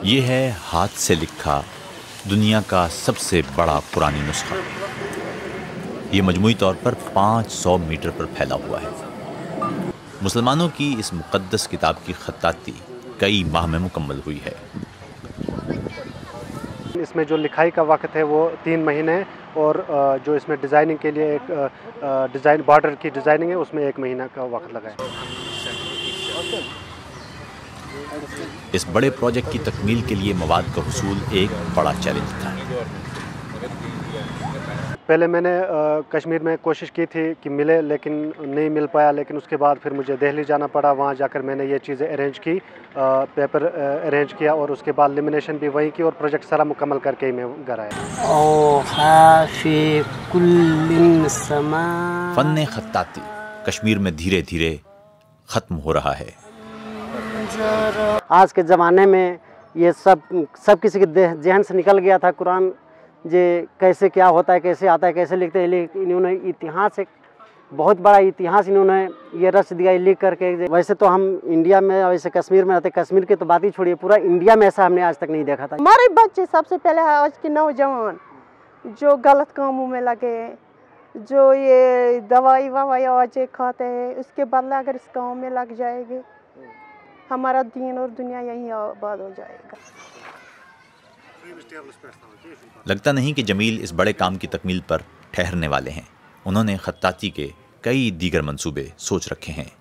ये है हाथ से लिखा दुनिया का सबसे बड़ा कुरानी नुस्खा। ये मजमूई तौर पर 500 मीटर पर फैला हुआ है। मुसलमानों की इस मुक़द्दस किताब की खत्ताती कई माह में मुकम्मल हुई है। इसमें जो लिखाई का वक्त है वो 3 महीने और जो इसमें डिज़ाइनिंग के लिए एक डिज़ाइन बॉर्डर की डिज़ाइनिंग है उसमें 1 महीना का वक्त लगा है। इस बड़े प्रोजेक्ट की तकमील के लिए मवाद का हुसूल एक बड़ा चैलेंज था। पहले मैंने कश्मीर में कोशिश की थी कि मिले, लेकिन नहीं मिल पाया। लेकिन उसके बाद फिर मुझे दिल्ली जाना पड़ा। वहाँ जाकर मैंने ये चीज़ें अरेंज की, पेपर अरेंज किया और उसके बाद लेमिनेशन भी वहीं की और प्रोजेक्ट सारा मुकम्मल करके ही मैं घर आया। फन खत्ताती कश्मीर में धीरे धीरे ख़त्म हो रहा है। आज के ज़माने में ये सब किसी के जहन से निकल गया था। कुरान जे कैसे क्या होता है, कैसे आता है, कैसे लिखते हैं। इन्होंने इतिहास, एक बहुत बड़ा इतिहास इन्होंने ये रच दिया लिख करके। वैसे तो हम इंडिया में, वैसे कश्मीर में रहते, कश्मीर की तो बात ही छोड़िए, पूरा इंडिया में ऐसा हमने आज तक नहीं देखा था। हमारे बच्चे सबसे पहले आज के नौजवान जो गलत कामों में लगे, जो ये दवाई ववाई आज खाते हैं, उसके बदले अगर इस काम में लग जाएंगे, हमारा दीन और दुनिया यहीं आबाद हो जाएगा। लगता नहीं कि जमील इस बड़े काम की तकमील पर ठहरने वाले हैं। उन्होंने खत्ताती के कई दीगर मंसूबे सोच रखे हैं।